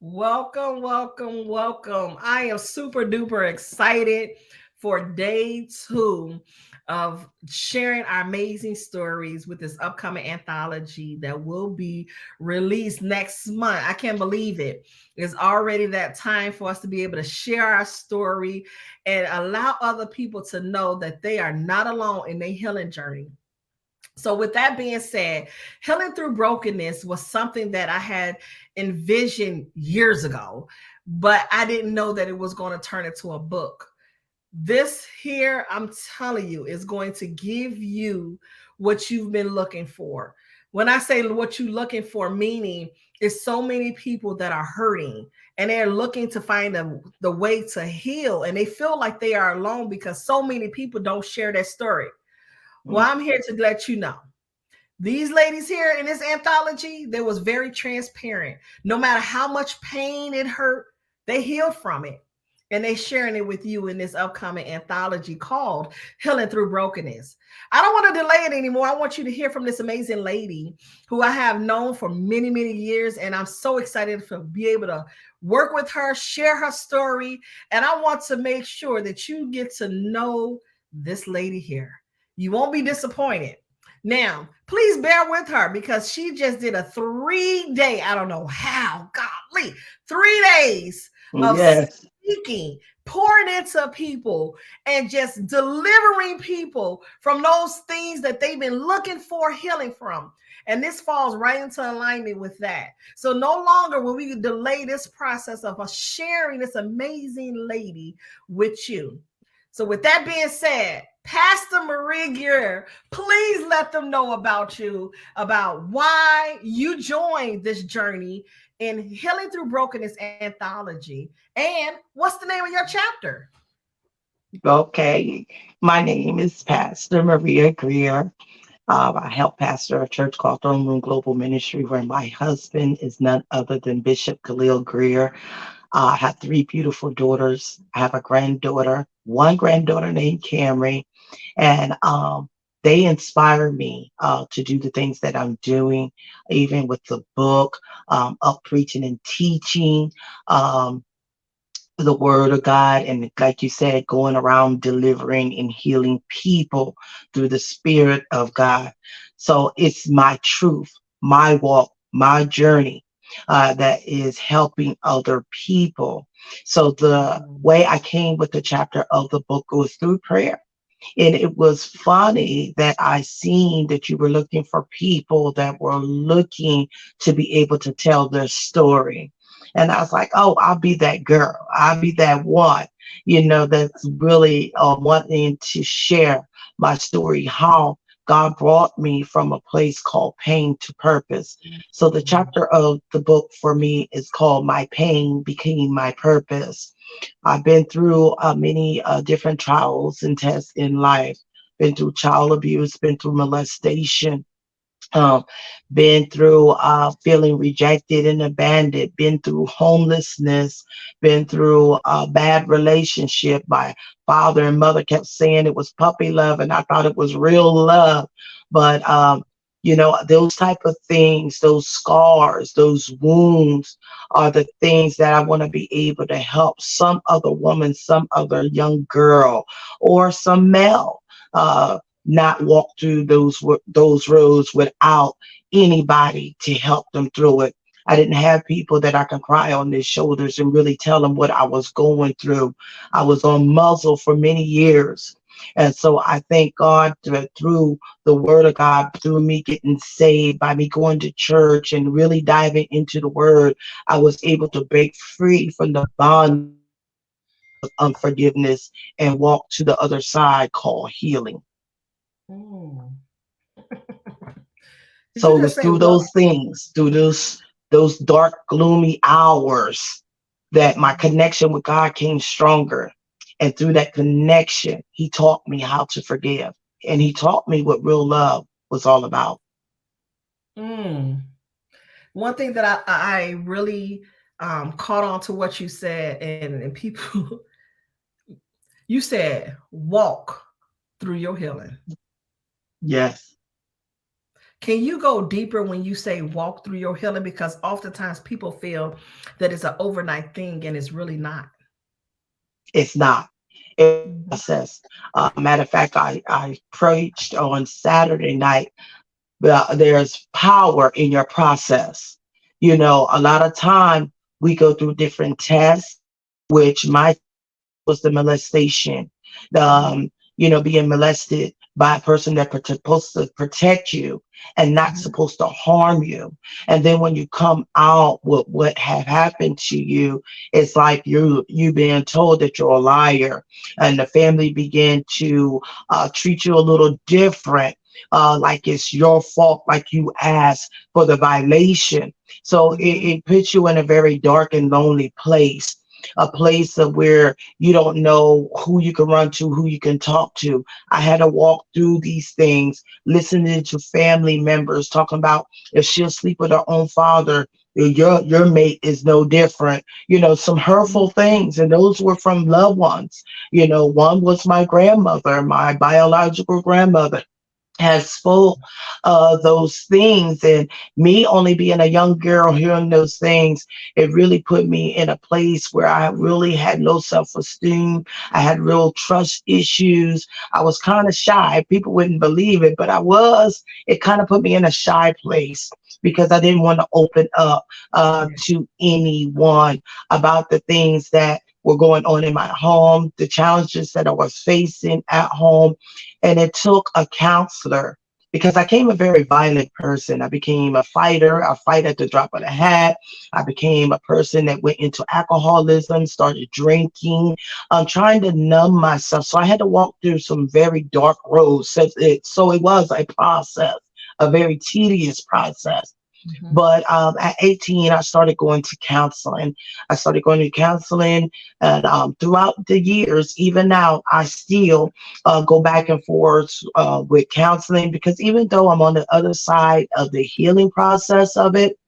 Welcome, welcome, welcome. I am super duper excited for day two of sharing our amazing stories with this upcoming anthology that will be released next month. I can't believe it. It's already that time for us to be able to share our story and allow other people to know that they are not alone in their healing journey. So, with that being said, healing through brokenness was something that I had envisioned years ago, but I didn't know that it was going to turn into a book. This here, I'm telling you, is going to give you what you've been looking for. When I say what you're looking for, meaning is so many people that are hurting and they're looking to find the way to heal, and they feel like they are alone because so many people don't share their story. Well, I'm here to let you know. These ladies here in this anthology, they was very transparent. No matter how much pain it hurt, they healed from it. And they sharing it with you in this upcoming anthology called Healing Through Brokenness. I don't want to delay it anymore. I want you to hear from this amazing lady who I have known for many, many years. And I'm so excited to be able to work with her, share her story. And I want to make sure that you get to know this lady here. You won't be disappointed. Now, please bear with her because she just did a 3 day, I don't know how, golly, 3 days of Yes. speaking, pouring into people, and just delivering people from those things that they've been looking for healing from. And this falls right into alignment with that. So no longer will we delay this process of us sharing this amazing lady with you. So with that being said, Pastor Maria Grier, please let them know about you, about why you joined this journey in Healing Through Brokenness anthology, and what's the name of your chapter? Okay. My name is Pastor Maria Grier. I help pastor a church called Throne Room Global Ministry, where my husband is none other than Bishop Khalil Grier. I have three beautiful daughters. I have a granddaughter, one granddaughter named Camry, and they inspire me to do the things that I'm doing, even with the book, up preaching and teaching. The word of God, and like you said, going around delivering and healing people through the spirit of God. So it's my truth, my walk, my journey that is helping other people. So the way I came with the chapter of the book was through prayer. And it was funny that I seen that you were looking for people that were looking to be able to tell their story. And I was like, oh, I'll be that girl. I'll be that one, that's really wanting to share my story, how God brought me from a place called pain to purpose. So the chapter of the book for me is called My Pain Became My Purpose. I've been through many different trials and tests in life. Been through child abuse, been through molestation, um, been through feeling rejected and abandoned, been through homelessness, been through a bad relationship. My father and mother kept saying it was puppy love, and I thought it was real love. But those type of things, those scars, those wounds are the things that I want to be able to help some other woman, some other young girl, or some male. Not walk through those roads without anybody to help them through it. I didn't have people that I can cry on their shoulders and really tell them what I was going through. I was on muzzle for many years. And so I thank God that through the word of God, through me getting saved, by me going to church and really diving into the word, I was able to break free from the bondage of unforgiveness and walk to the other side called healing. Mm. Did you So it just was say through what? those things, through those dark, gloomy hours that my connection with God came stronger. And through that connection, he taught me how to forgive. And he taught me what real love was all about. Mm. One thing that I really caught on to what you said, and people, you said walk through your healing. Yes. Can you go deeper when you say walk through your healing? Because oftentimes people feel that it's an overnight thing and it's really not. It's not. It's a Mhm. process. Matter of fact, I preached on Saturday night. There's power in your process. A lot of time we go through different tests, which my was the molestation, being molested by a person that supposed to protect you and not Mhm. supposed to harm you. And then when you come out with what had happened to you, it's like you being told that you're a liar, and the family begin to treat you a little different. Like it's your fault, like you asked for the violation. So Mhm. it puts you in a very dark and lonely place, a place of where you don't know who you can run to, who you can talk to. I had to walk through these things, listening to family members talking about if she'll sleep with her own father, your mate is no different. Some Mhm. hurtful things, and those were from loved ones. One was my grandmother, my biological grandmother has spoke those things, and me only being a young girl hearing those things, it really put me in a place where I really had low self-esteem. I had real trust issues. I was kind of shy. People wouldn't believe it, but I was. It kind of put me in a shy place because I didn't want to open up Yeah. to anyone about the things that were going on in my home, the challenges that I was facing at home. And it took a counselor because I became a very violent person. I became a fighter. I fight at the drop of a hat. I became a person that went into alcoholism, started drinking, trying to numb myself. So I had to walk through some very dark roads. So it was a process, a very tedious process. Mhm. But at 18, I started going to counseling. I started going to counseling, and throughout the years, even now, I still go back and forth with counseling because even though I'm on the other side of the healing process of it,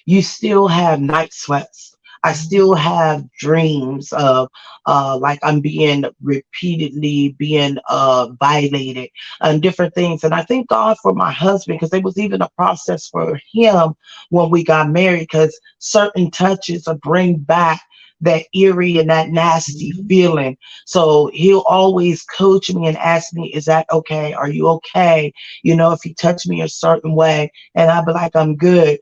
you still have night sweats. I Mhm. still have dreams of like I'm being repeatedly being violated and different things. And I thank God for my husband because there was even a process for him when we got married because certain touches will bring back that eerie and that nasty Mhm. feeling. So he'll always coach me and ask me, is that okay? Are you okay? If he touched me a certain way, and I'd be like, I'm good.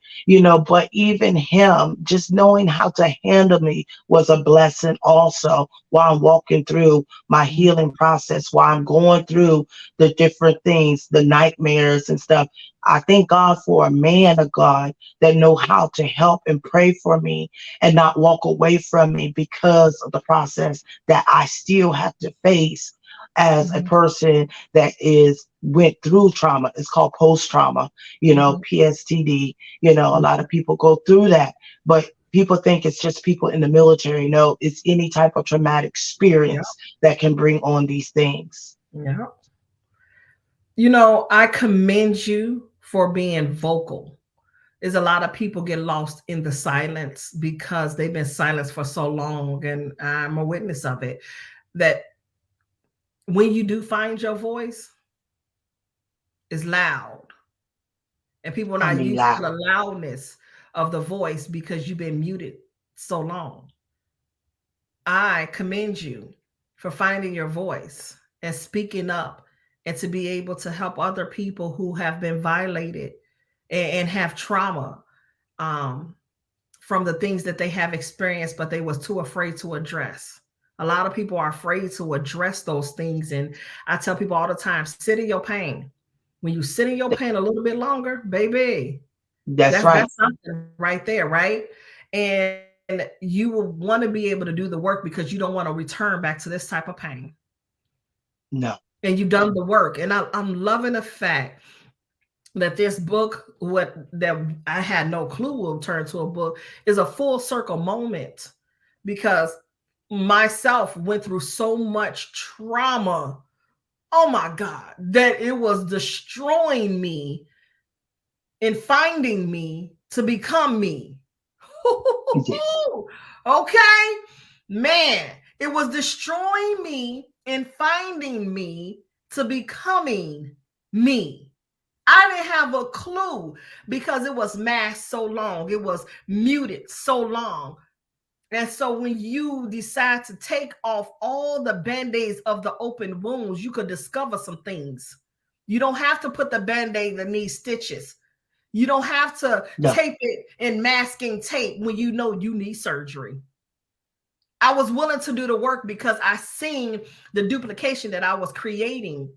But even him, just knowing how to handle me was a blessing also while I'm walking through my healing process, while I'm going through the different things, the nightmares and stuff. I thank God for a man of God that know how to help and pray for me and not walk away from me because of the process that I still have to face as a Mhm. person that is went through trauma. It's called post trauma, Mhm. PSTD. A lot Mhm. of people go through that, but people think it's just people in the military. No, it's any type of traumatic Yeah. experience that can bring on these things. Yeah. I commend you for being vocal. Is a lot of people get lost in the silence because they've been silenced for so long, and I'm a witness of it. That when you do find your voice, is loud, and people are I not mean, used to the loud. loudness of the voice because you've been muted so long. I commend you for finding your voice and speaking up and to be able to help other people who have been violated and have trauma, um, from the things that they have experienced, but they was too afraid to address. A lot of people are afraid to address those things. And I tell people all the time, sit in your pain. When you sit in your pain a little bit longer, baby, That's right. that's something right there, right? And you will want to be able to do the work because you don't want to return back to this type of pain. No. And you've done the work. And I'm loving the fact that this book, what that I had no clue will turn to a book, is a full circle moment because myself went through so much trauma. Oh my God, that it was destroying me and finding me to become me. Yes. Okay, man, it was destroying me and finding me to becoming me. I didn't have a clue because it was masked so long, it was muted so long. And so when you decide to take off all the band-aids of the open wounds, you could discover some things. You don't have to put the band-aid that needs stitches. You don't have to No. tape it in masking tape when you know you need surgery. I was willing to do the work because I seen the duplication that I was creating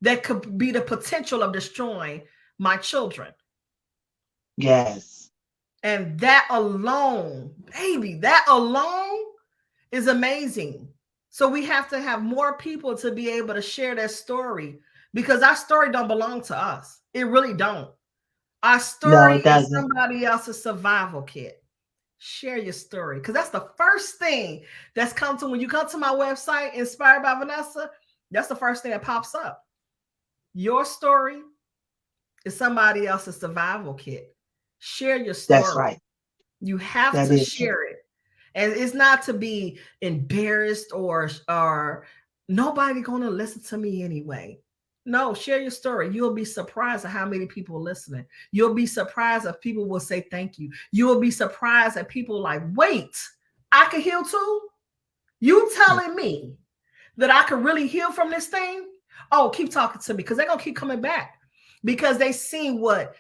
that could be the potential of destroying my children. Yes. And that alone, baby, that alone is amazing. So we have to have more people to be able to share their story because our story don't belong to us. It really don't. Our No, story it is doesn't. somebody else's survival kit. Share your story because that's the first thing that's come to when you come to my website, Inspired by Vanessa. That's the first thing that pops up. Your story is somebody else's survival kit. Share your That's story. right. You have That to is true. share it. And it's not to be embarrassed or nobody gonna listen to me anyway. No, share your story. You'll be surprised at how many people are listening. You'll be surprised if people will say thank you. You'll be surprised at people like, wait, I can heal too? You telling me that I can really heal from this thing? Oh, keep talking to me because they're gonna keep coming back because they see what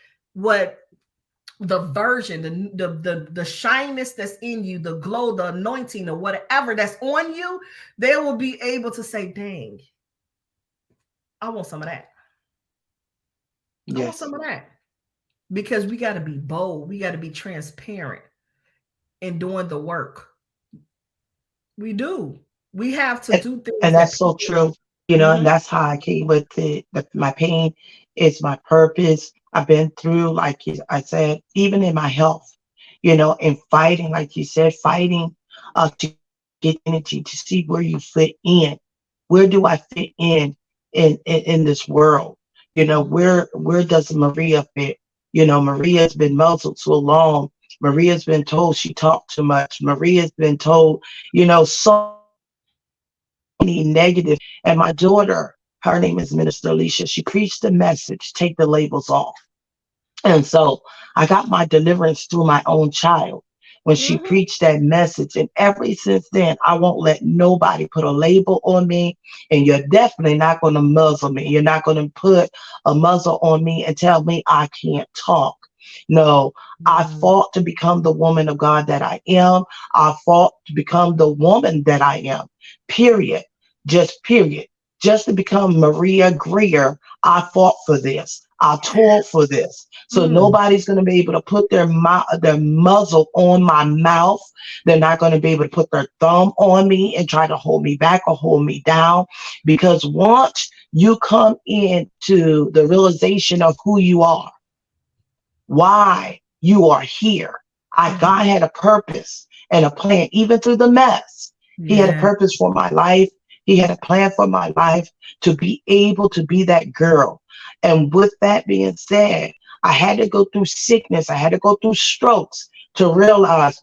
the version, the shyness that's in you, the glow, the anointing, or whatever that's on you, they will be able to say, dang, I want some of that. I want Yes. some of that. Because we got to be bold. We got to be transparent in doing the work. We do. We have to And, do things and that that's so people. true. And Mhm. that's how I came with it. My pain is my purpose. I've been through, like I said, even in my health, and fighting, like you said, fighting to get the energy to see where you fit in. Where do I fit in this world? Where does Maria fit? Maria's been muzzled so long. Maria's been told she talked too much. Maria's been told, so many negative. And my daughter, her name is Minister Alicia. She preached the message, take the labels off. And so I got my deliverance through my own child when she preached Mhm. that message. And ever since then, I won't let nobody put a label on me. And you're definitely not going to muzzle me. You're not going to put a muzzle on me and tell me I can't talk. No, I Mhm. fought to become the woman of God that I am. I fought to become the woman that I am. Period. Just period. Just to become Maria Grier, I fought for this. I toiled for this. So Mm. nobody's going to be able to put their muzzle on my mouth. They're not going to be able to put their thumb on me and try to hold me back or hold me down. Because once you come into the realization of who you are, why you are here. God Mhm. had a purpose and a plan, even through the mess. He had a Yeah. purpose for my life. He had a plan for my life to be able to be that girl. And with that being said, I had to go through sickness. I had to go through strokes to realize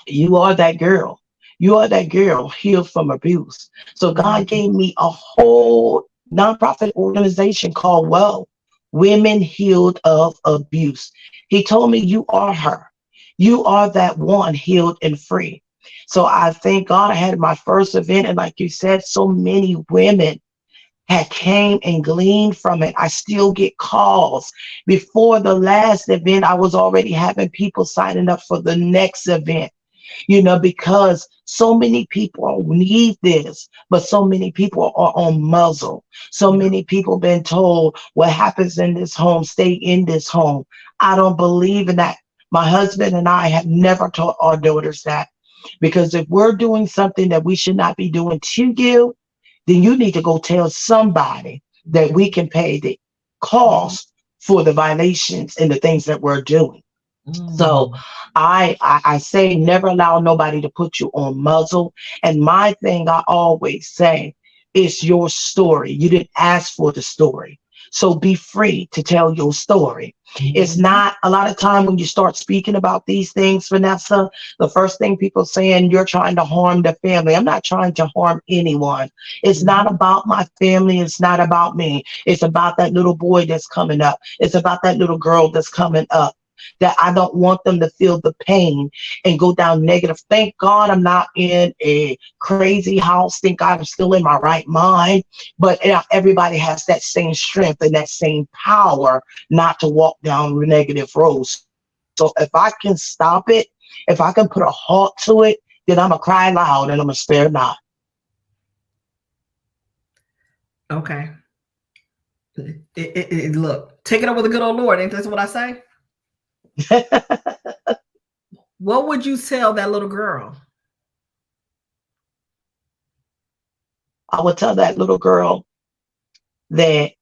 you are that girl. You are that girl healed from abuse. So God Mhm. gave me a whole nonprofit organization called Well, Women Healed of Abuse. He told me you are her. You are that one healed and free. So I thank God I had my first event. And like you said, so many women had came and gleaned from it. I still get calls. Before the last event, I was already having people signing up for the next event, because so many people need this, but so many people are on muzzle. So Yeah. many people been told what happens in this home, stay in this home. I don't believe in that. My husband and I have never taught our daughters that, because if we're doing something that we should not be doing to you, then you need to go tell somebody that we Mhm. can pay the Mhm. cost for the violations and the things that we're doing. So Mm. I say never allow nobody to put you on muzzle. And my thing I always say, it's your story. You didn't ask for the story. So be free to tell your story. It's Mhm. not a lot of time when you start speaking about these things, Vanessa, the first thing people saying, you're trying to harm the family. I'm not trying to harm anyone. It's not Mhm. about my family. It's not about me. It's about that little boy that's coming up. It's about that little girl that's coming up, that I don't want them to feel the pain and go down negative. Thank God I'm not in a crazy house. Thank God I'm still in my right mind. But everybody has that same strength and that same power not to walk down negative roads. So if I can stop it, if I can put a halt to it, then I'm going to cry loud and I'm going to spare not. Okay. Look, take it up with the good old Lord. Ain't this what I say? What would you tell that little girl? I would tell that little girl that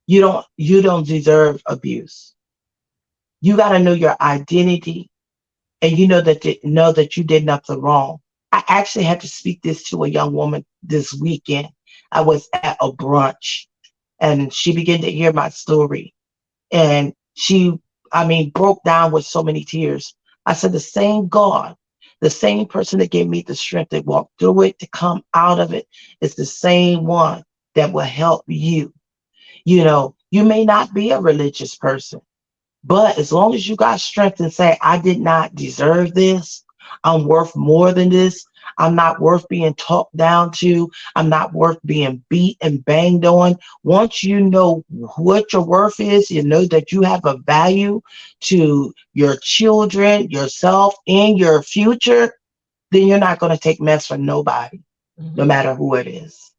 you don't deserve abuse. You got to know your identity, and you know that you did nothing wrong. I actually had to speak this to a young woman this weekend. I was at a brunch and she began to hear my story, and she, I mean, broke down with so many tears. I said, the same God, the same person that gave me the strength to walk through it, to come out of it, is the same one that will help you. You may not be a religious person, but as long as you got strength and say, I did not deserve this, I'm worth more than this. I'm not worth being talked down to. I'm not worth being beat and banged on. Once you know what your worth is, you know that you have a value to your children, yourself, and your future, then you're not going to take mess from nobody, no Mhm. matter who it is.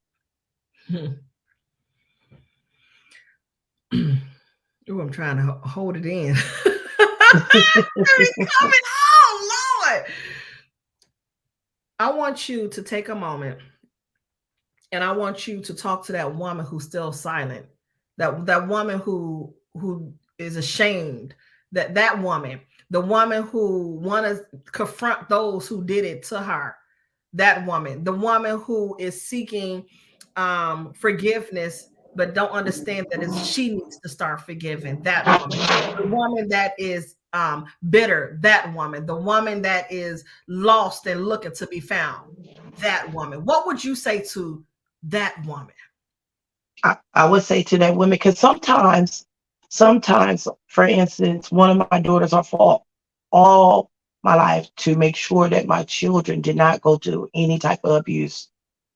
Ooh, I'm trying to hold it in. It's coming on, Lord. I want you to take a moment and I want you to talk to that woman who's still silent. That woman who is ashamed. That woman, the woman who want to confront those who did it to her. That woman, the woman who is seeking forgiveness but don't understand that is she needs to start forgiving. That woman, the woman that is bitter. That woman, the woman that is lost and looking to be found. That woman. What would you say to that woman? I would say to that women, because sometimes, for instance, one of my daughters are fought all my life to make sure that my children did not go through any type of abuse.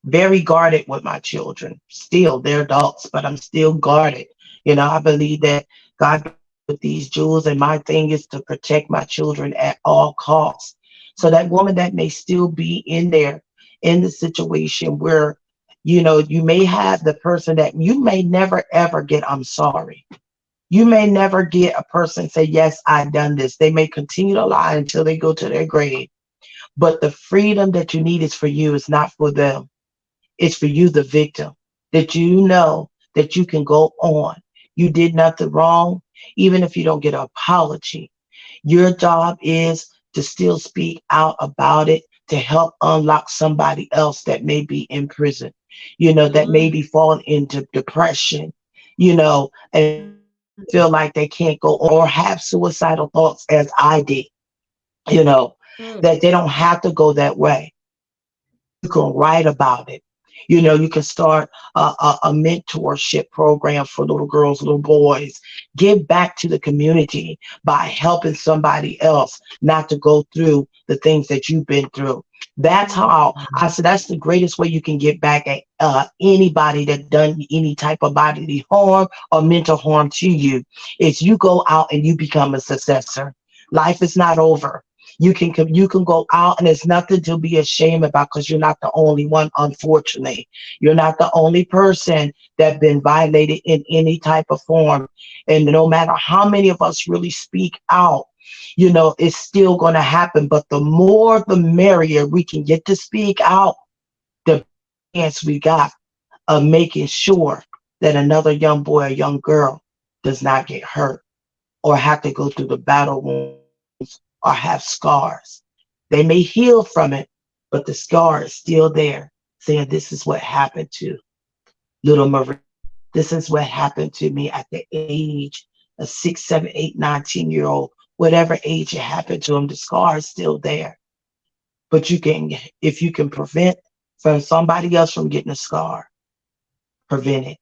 Very guarded with my children. Still, they're adults, but I'm still guarded. I believe that God blessed me with these jewels, and my thing is to protect my children at all costs. So that woman that may still be in there in the situation where you may have the person that you may never ever get, I'm sorry. You may never get a person say, yes, I done this. They may continue to lie until they go to their grave. But the freedom that you need is for you, it's not for them. It's for you, the victim, that you know that you can go on. You did nothing wrong, even if you don't get an apology. Your job is to still speak out about it, to help unlock somebody else that may be in prison, that may Mm, be falling into depression, and feel like they can't go on, or have suicidal thoughts as I did, you know, mm, that they don't have to go that way. You can write about it. You can start a mentorship program for little girls, little boys. Give back to the community by helping somebody else not to go through the things that you've been through. That's mm, how I said that's the greatest way you can get back at anybody that done any type of bodily harm or mental harm to you. Is you go out and you become a successor. Life is not over. You can go out, and there's nothing to be ashamed about, because you're not the only one. Unfortunately, you're not the only person that been violated in any type of form. And no matter how many of us really speak out, it's still going to happen. But the more the merrier we can get to speak out, the chance we got of making sure that another young boy or young girl does not get hurt or have to go through the battle wounds or have scars. They may heal from it, but the scar is still there, saying this is what happened to little Marie. This is what happened to me at the age of 6, 7, 8, 9, 10 year old, whatever age it happened to them, the scar is still there. But you can, if you can prevent from somebody else from getting a scar, prevent it.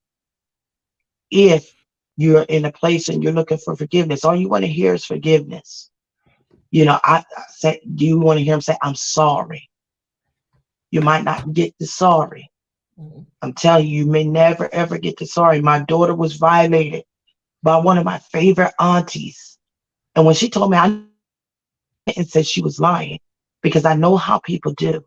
If you're in a place and you're looking for forgiveness, all you want to hear is forgiveness. I say, do you want to hear him say, I'm sorry? You might not get the sorry. Mhm. I'm telling you, you may never ever get the sorry. My daughter was violated by one of my favorite aunties. And when she told me, I and said she was lying because I know how people do,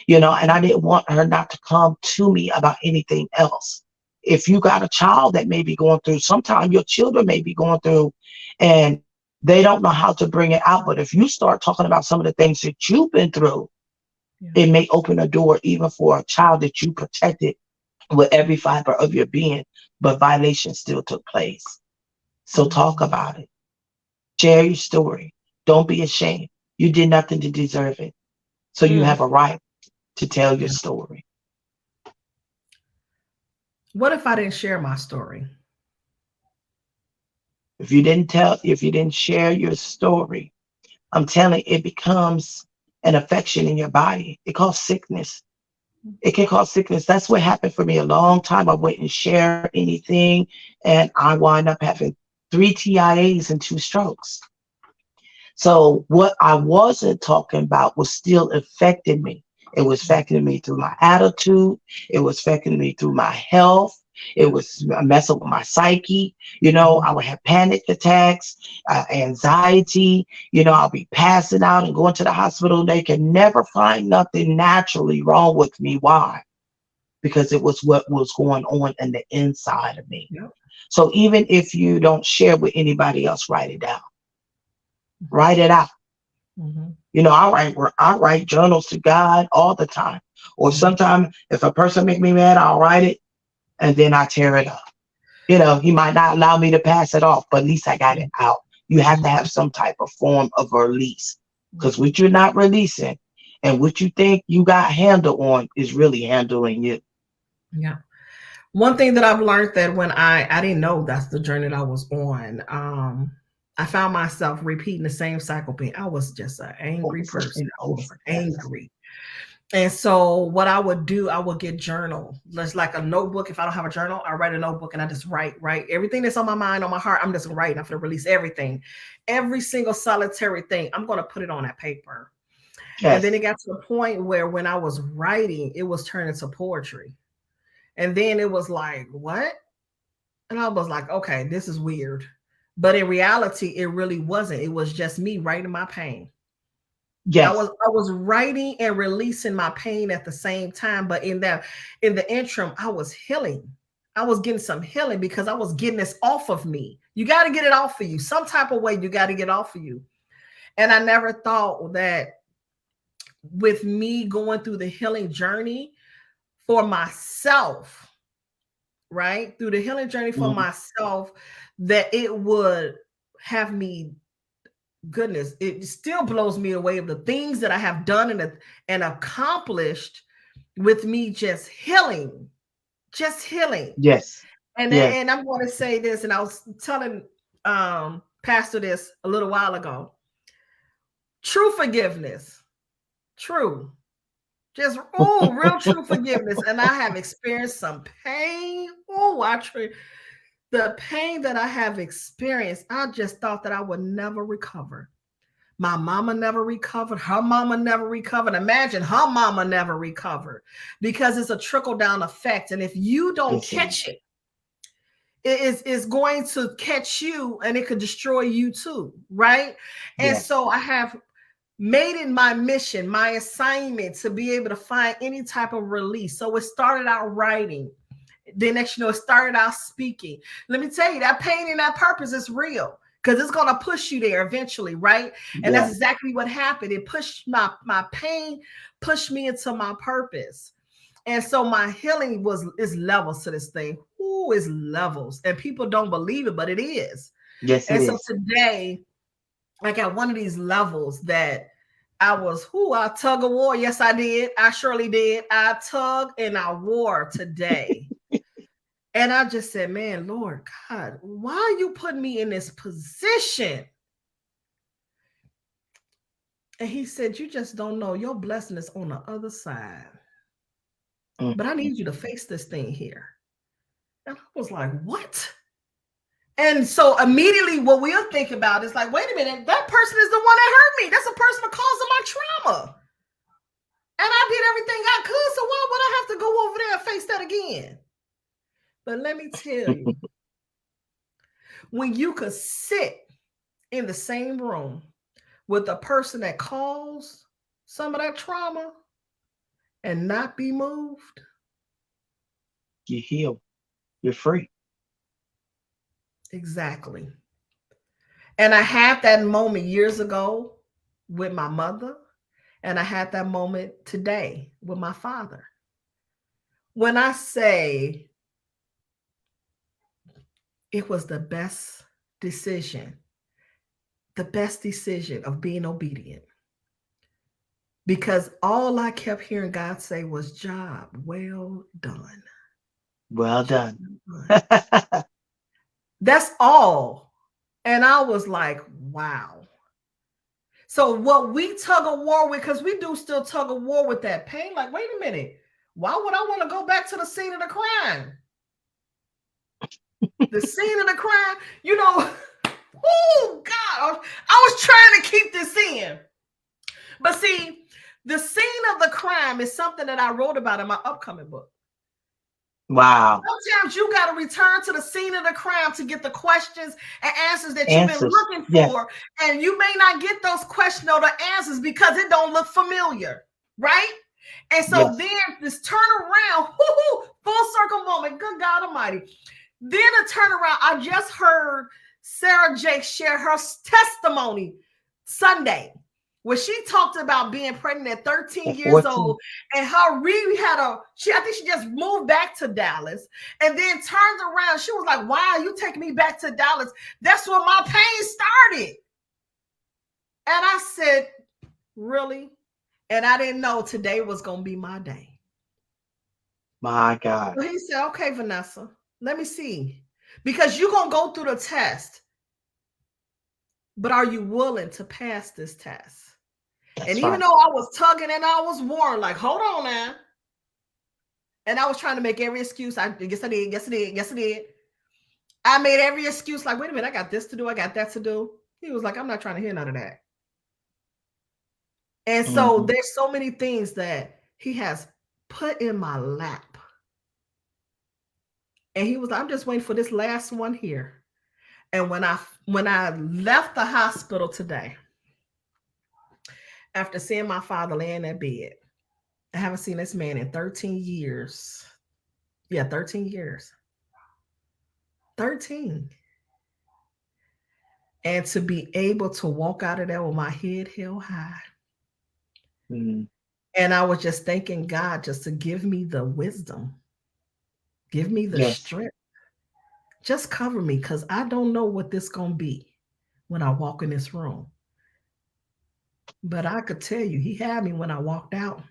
and I didn't want her not to come to me about anything else. If you got a child that may be going through, sometimes your children may be going through and they don't know how to bring it out. But if you start talking about some of the things that you've been through, Yeah. it may open a door even for a child that you protected with every fiber of your being, but violation still took place. So talk Mhm. about it. Share your story. Don't be ashamed. You did nothing to deserve it. So you Mm. have a right to tell your Yeah. story. What if I didn't share my story? If you didn't share your story, I'm telling you, it becomes an affection in your body. It causes sickness. It can cause sickness. That's what happened for me a long time. I wouldn't share anything, and I wind up having 3 TIAs and 2 strokes. So what I wasn't talking about was still affecting me. It was affecting me through my attitude. It was affecting me through my health. It Yeah. was messing with my psyche. Mhm. I would have panic attacks, anxiety. I'll be passing out and going to the hospital. They can never find nothing naturally wrong with me. Why? Because it was what was going on in the inside of me. Yep. So even if you don't share with anybody else, write it down. Mhm. Write it out. Mhm. I write journals to God all the time. Or Mhm. sometimes if a person make me mad, I'll write it and then I tear it up. He might not allow me to pass it off, but at least I got it out. You have to have Mhm. some type of form of release. Because Mhm. what you're not releasing and what you think you got handle on is really handling you. Yeah. One thing that I've learned that when I didn't know that's the journey that I was on. I found myself repeating the same cycle. Being I was just an angry Over person. and I was over. Yes. angry. And so what I would do, I would get journal. Just like a notebook. If I don't have a journal, I write a notebook and I just write everything that's on my mind, on my heart. I'm just writing. I'm going to release everything. Every single solitary thing. I'm going to put it on that paper. And then Yes. it got to the point where when I was writing, it was turning to poetry. And then it was like, what? And I was like, okay, this is weird. But in reality, it really wasn't. It was just me writing my pain. Yes. I was writing and releasing my pain at the same time. But in the interim, I was healing. I was getting some healing because I was getting this off of me. You got to get it off of you. Some type of way you got to get off of you. And I never thought that with me going through the healing journey for myself, right? Through the healing journey for Mhm. myself, that it would have me, goodness, it still blows me away of the things that I have done and accomplished with me just healing. Yes. Yes. And I'm going to say this, and I was telling Pastor this a little while ago. True forgiveness, true, just real true forgiveness. And I have experienced some pain. The pain that I have experienced, I just thought that I would never recover. My mama never recovered. Her mama never recovered. Imagine her mama never recovered because it's a trickle down effect. And if you don't Yes, it is. catch it, it's going to catch you and it could destroy you too. Right. And Yes. so I have made it my mission, my assignment to be able to find any type of release. So it started out writing. Then next, it started out speaking. Let me tell you, that pain and that purpose is real because it's going to push you there eventually, right? And that's Yes. exactly what happened. It pushed my pain, pushed me into my purpose. And so my healing is levels to this thing. Ooh, is levels. And people don't believe it, but it is. Yes, it And so is. today, I got one of these levels that I tug a war. Yes, I did. I surely did. I tug and I war today. And I just said, man, Lord God, why are you putting me in this position? And he said, you just don't know. Your blessing is on the other side. But I Mhm. need you to face this thing here. And I was like, what? And so immediately what we'll think about is like, wait a minute, that person is the one that hurt me. That's a person the cause of my trauma. And I did everything I could. So why would I have to go over there and face that again? But let me tell you, when you could sit in the same room with a person that caused some of that trauma and not be moved. You heal. You're free. Exactly. And I had that moment years ago with my mother, and I had that moment today with my father. When I say it was decision, the best decision of being obedient, because all I kept hearing God say was, job well done. Well Job done. well done. That's all. And I was like, wow. So what we tug of war with, because we do still tug of war with that pain. Like, wait a minute. Why would I want to go back to the scene of the crime? The scene of the crime, oh God, I was trying to keep this in. But see, the scene of the crime is something that I wrote about in my upcoming book. Wow. Sometimes you got to return to the scene of the crime to get the questions and answers that you've been Answers. looking Yes. for. And you may not get those questions or the answers because it don't look familiar, right? And so Yes. then this turnaround, full circle moment, good God Almighty. Then a turnaround, I just heard Sarah Jake share her testimony Sunday, where she talked about being pregnant at 13 At years 14. old, and how I think she just moved back to Dallas and then turned around. She was like, why are you taking me back to Dallas? That's where my pain started. And I said, really? And I didn't know today was going to be my day. My God. So he said, okay, Vanessa, let me see. Because you're going to go through the test, but are you willing to pass this test? And That's even right. though I was tugging and I was warned, like, hold on now. And I was trying to make every excuse. I guess I did. Yes, I did. Yes, I did. I made every excuse. Like, wait a minute, I got this to do. I got that to do. He was like, I'm not trying to hear none of that. And so Mm-hmm. there's so many things that he has put in my lap. And he was like, I'm just waiting for this last one here. And when I left the hospital today, after seeing my father lay in that bed, I haven't seen this man in 13 years. Yeah, 13 years. 13. And to be able to walk out of there with my head held high. Mm-hmm. And I was just thanking God just to give me the wisdom, give me the Yes. strength. Just cover me because I don't know what this going to be when I walk in this room. But I could tell you, he had me when I walked out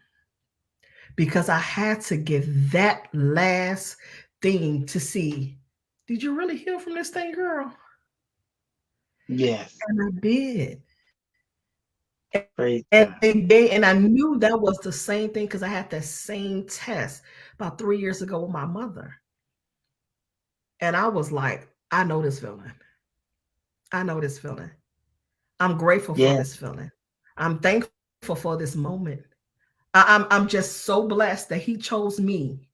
because I had to get that last thing to see, did you really heal from this thing, girl? Yes. And I did. Praise And God. and I knew that was the same thing because I had that same test about 3 years ago with my mother. And I was like, I know this feeling. I know this feeling. I'm grateful for Yes. this feeling. I'm thankful for this moment. I'm just so blessed that he chose me.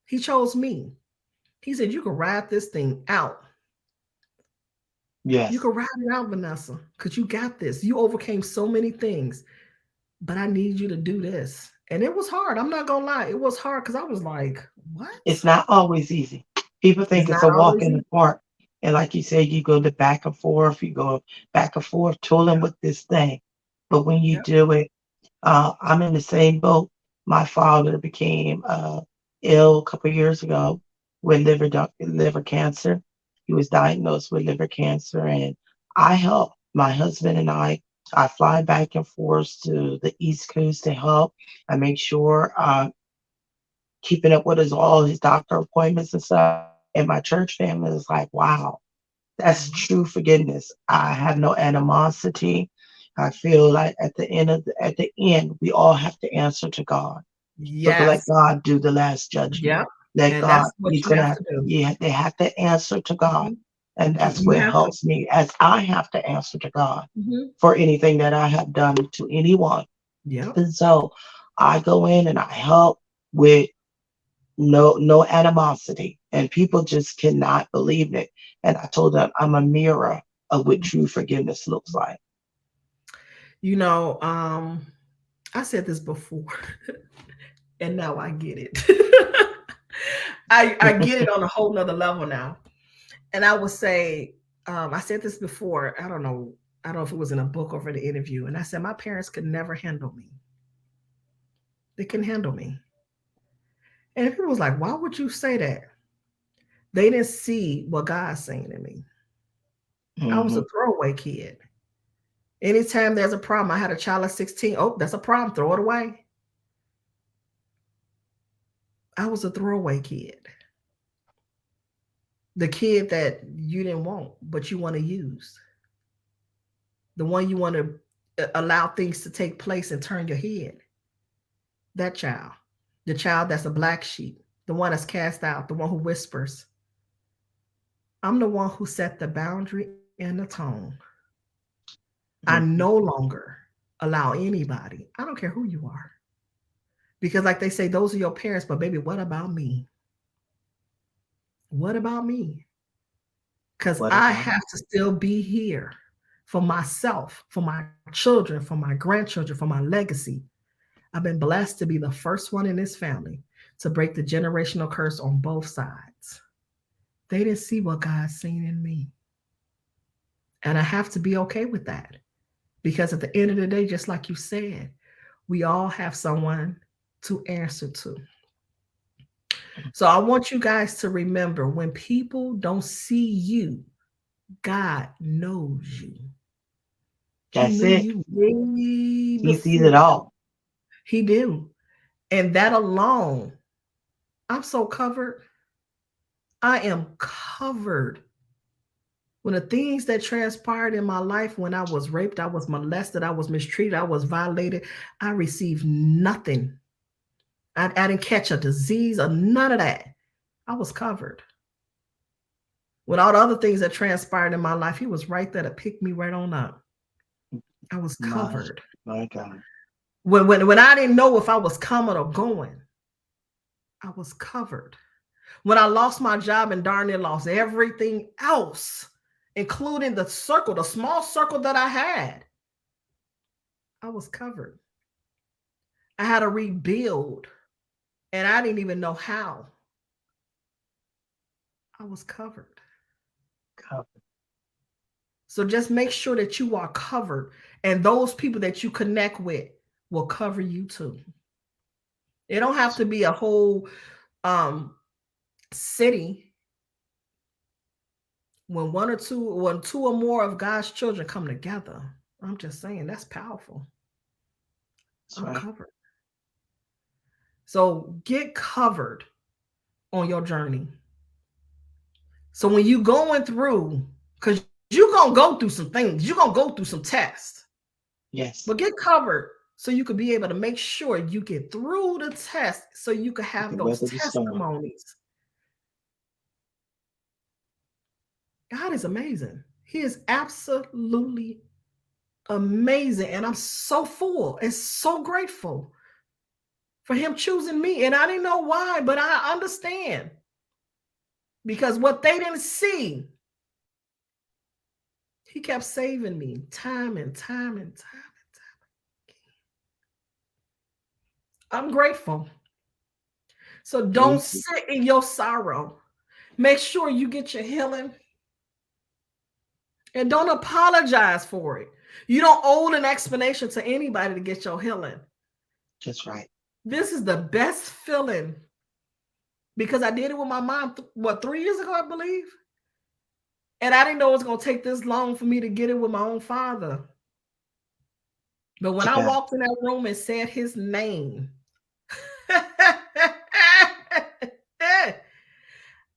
He chose me. He said, you can ride this thing out. You Yes. can ride it out, Vanessa, because you got this. You overcame so many things, but I need you to do this. And it was hard. I'm not gonna lie. It was hard because I was like, It's what? not always easy. People It's think it's not a walk always in the easy. park. And like you say, you go to back and forth, you go back and forth, tooling with this thing. But when you Yep. do it, I'm in the same boat. My father became ill a couple of years ago with liver cancer. He was diagnosed with liver cancer, and I help my husband and I fly back and forth to the East Coast to help. I make sure keeping up with all his doctor appointments and stuff. And my church family is like, wow, that's Mhm. true forgiveness. I have no animosity. I feel like at the end, we all have to answer to God. So let Yes. God do the last judgment. Yep. Let And that's God, what He's you gonna have have, to do. yeah, they have to answer to God. Mhm. And that's You what have to. helps me as I have to answer to God Mhm. for anything that I have done to anyone. Yep. And so I go in and I help with no animosity. And people just cannot believe it. And I told them I'm a mirror of what true forgiveness looks like. You know, I said this before, and now I get it. I get it on a whole nother level now. And I would say, I said this before. I don't know if it was in a book or for the interview. And I said my parents could never handle me. They couldn't handle me. And people was like, "Why would you say that?" They didn't see what God's saying in me. I was a Hmm. throwaway kid. Anytime there's a problem, I had a child at 16. Oh, that's a problem. Throw it away. I was a throwaway kid. The kid that you didn't want, but you want to use. The one you want to allow things to take place and turn your head. That child. The child that's a black sheep. The one that's cast out. The one who whispers. I'm the one who set the boundary and the tone. I no Hmm. longer allow anybody, I don't care who you are, because like they say, those are your parents, but baby, what about me? What about me? Because What I about have to still be here for myself, for my children, for my grandchildren, for my legacy. I've been blessed to be the first one in this family to break the generational curse on both sides. They didn't see what God's seen in me. And I have to be okay with that. Because at the end of the day, just like you said, we all have someone to answer to. So I want you guys to remember, when people don't see you, God knows you. He that's knew it? you way He sees it before. all. He do. And that alone, I'm so covered. I am covered. When the things that transpired in my life, when I was raped, I was molested, I was mistreated, I was violated, I received nothing. I didn't catch a disease or none of that. I was covered. With all the other things that transpired in my life, he was right there to pick me right on up. I was My, covered. my God. When I didn't know if I was coming or going, I was covered. When I lost my job and darn near lost everything else, including the circle, the small circle that I had, I was covered. I had to rebuild, and I didn't even know how. I was covered. Cover. So just make sure that you are covered, and those people that you connect with will cover you too. It don't have to be a whole um city. When two or more of God's children come together, I'm just saying that's powerful. That's I'm right. covered. So get covered on your journey. So when you going through, because you're gonna go through some things, you're gonna go through some tests, but Yes. get covered so you could be able to make sure you get through the test so you can You have can those weather the storm. testimonies. God is amazing. He is absolutely amazing. And I'm so full and so grateful for him choosing me. And I didn't know why, but I understand, because what they didn't see, he kept saving me time and time and time and time. I'm grateful. So Me don't too. sit in your sorrow. Make sure you get your healing, and don't apologize for it. You don't owe an explanation to anybody to get your healing. Just right. This is the best feeling, because I did it with my mom, 3 years ago, I believe. And I didn't know it was going to take this long for me to get it with my own father. But when I Together. walked in that room and said his name,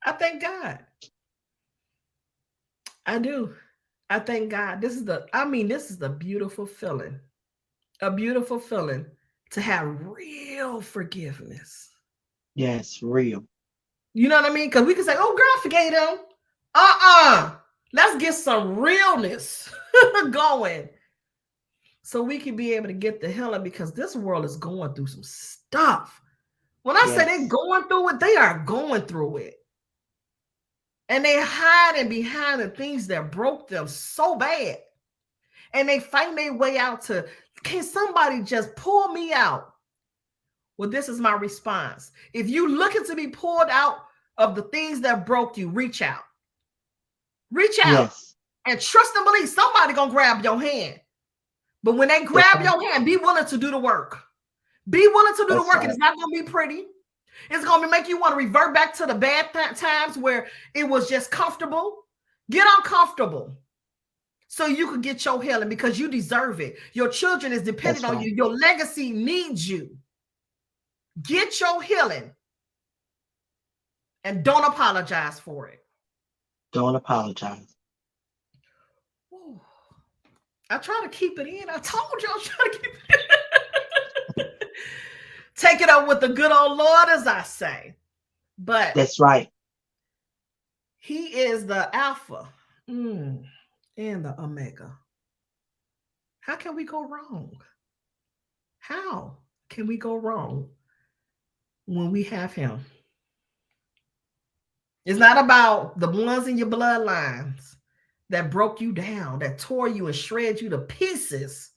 I thank God. I do. I thank God. This is the beautiful feeling. A beautiful feeling to have real forgiveness. Yes, real. You know what I mean? Because we can say, oh, girl, I forgave him. Uh-uh. Let's get some realness going so we can be able to get the healing because this world is going through some stuff. When I say they're Yes, going through it, they are going through it. And they hiding behind the things that broke them so bad. And they find their way out to, can somebody just pull me out? Well, this is my response. If you looking to be pulled out of the things that broke you, reach out. Reach out yes, and trust and believe somebody gonna grab your hand. But when they that's grab right. your hand, be willing to do the work. Be willing to do the That's work. And right. it's not gonna be pretty. It's gonna make you want to revert back to the bad times where it was just comfortable. Get uncomfortable so you could get your healing because you deserve it. Your children is dependent That's on right. you. Your legacy needs you. Get your healing and don't apologize for it. Don't apologize. Ooh, I try to keep it in. I told you I was trying to keep it in. Take it up with the good old Lord, as I say. But That's right. he is the Alpha and the Omega. How can we go wrong? How can we go wrong when we have him? It's not about the ones in your bloodlines that broke you down, that tore you and shred you to pieces.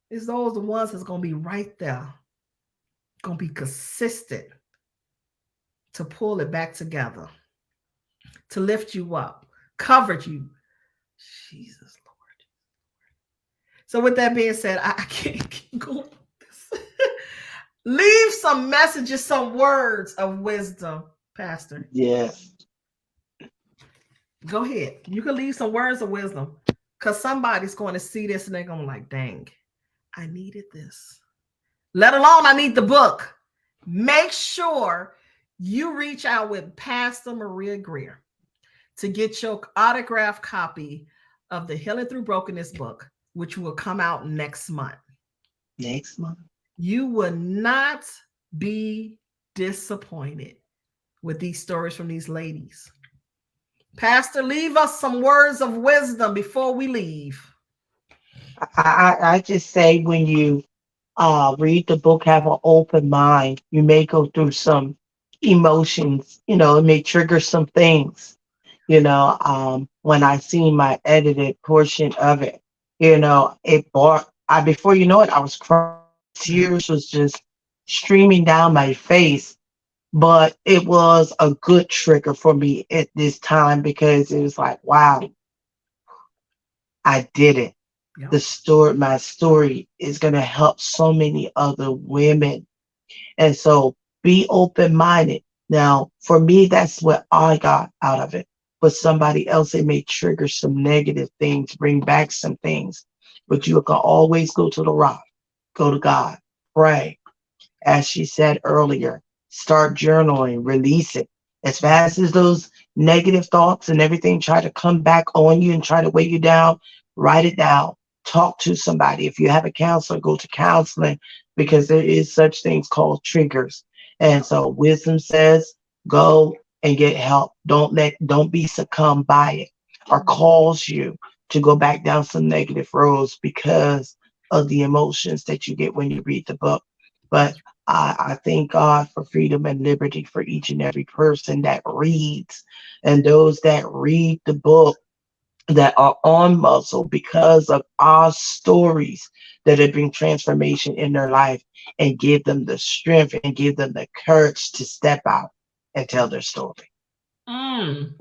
It's those the ones that's gonna be right there, gonna be consistent to pull it back together, to lift you up, covered you. Jesus Lord. So with that being said, I can't keep going with this. Leave some messages, some words of wisdom, Pastor. Yes. Go ahead. You can leave some words of wisdom because somebody's going to see this and they're going to like, dang, I needed this. Let alone I need the book. Make sure you reach out with Pastor Maria Grier to get your autographed copy of the Healing Through Brokenness book, which will come out next month. Next month. You will not be disappointed with these stories from these ladies. Pastor, leave us some words of wisdom before we leave. I just say when you read the book, have an open mind. You may go through some emotions, it may trigger some things. When I seen my edited portion of it, it brought I before you know it, I was crying. Tears was just streaming down my face. But it was a good trigger for me at this time because it was like, wow, I did it. Yep. My story is going to help so many other women. And so be open minded. Now, for me, that's what I got out of it. For somebody else, it may trigger some negative things, bring back some things. But you can always go to the rock, go to God, pray. As she said earlier, start journaling, release it. As fast as those negative thoughts and everything try to come back on you and try to weigh you down, write it down. Talk to somebody. If you have a counselor, go to counseling because there is such things called triggers. And Yep. so wisdom says go and get help. Don't be succumbed by it or cause you to go back down some negative roads because of the emotions that you get when you read the book. But I thank God for freedom and liberty for each and every person that reads and those that read the book that are on muscle because of our stories that have bring transformation in their life and give them the strength and give them the courage to step out and tell their story. Mm.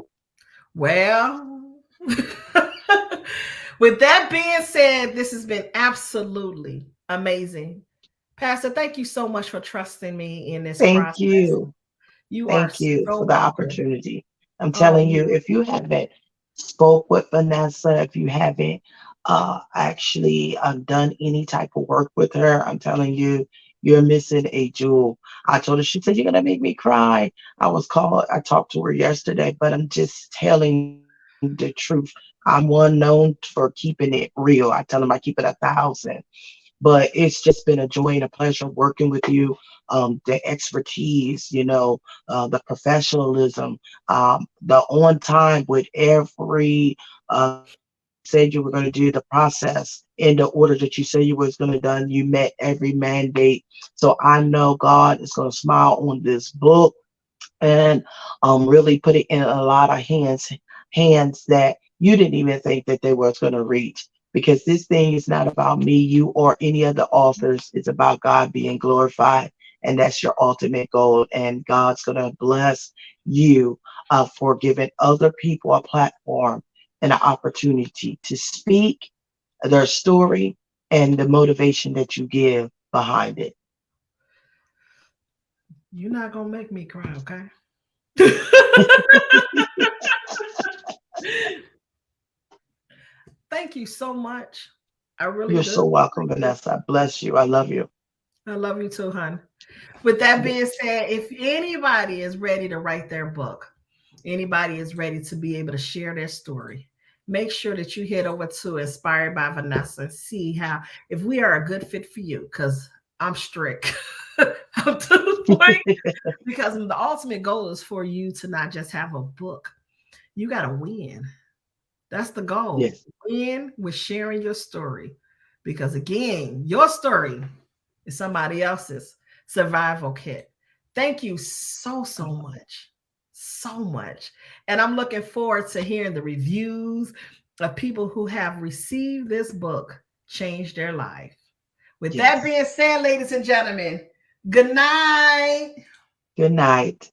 Well, with that being said, this has been absolutely amazing. Pastor, thank you so much for trusting me in this Thank process. you. You are Thank you so for the welcome. opportunity. I'm Oh, telling you, if you haven't spoke with Vanessa, if you haven't actually done any type of work with her, I'm telling you, You're missing a jewel. I told her, she said, you're gonna make me cry. I talked to her yesterday, but I'm just telling the truth. I'm one known for keeping it real. I tell them I keep it 1,000. But it's just been a joy and a pleasure working with you. The expertise, the professionalism, the on time with every thing you said you were going to do, the process in the order that you said you was going to done. You met every mandate. So I know God is going to smile on this book and really put it in a lot of hands that you didn't even think that they was going to reach. Because this thing is not about me, you, or any other authors. It's about God being glorified, and that's your ultimate goal. And God's going to bless you for giving other people a platform and an opportunity to speak their story and the motivation that you give behind it. You're not gonna make me cry, okay? Thank you so much. I really You're do. so welcome, Vanessa. Bless you. I love you. I love you too, hon. With that being Yes. said, if anybody is ready to write their book, anybody is ready to be able to share their story, make sure that you head over to Inspired by Vanessa and see how if we are a good fit for you. Because I'm strict. I'm to the point because the ultimate goal is for you to not just have a book. You got to win. That's the goal. Yes. Win with sharing your story. Because again, your story is somebody else's survival kit. Thank you so, so much. So much. And I'm looking forward to hearing the reviews of people who have received this book, changed their life. With that Yes. being said, ladies and gentlemen, good night. Good night.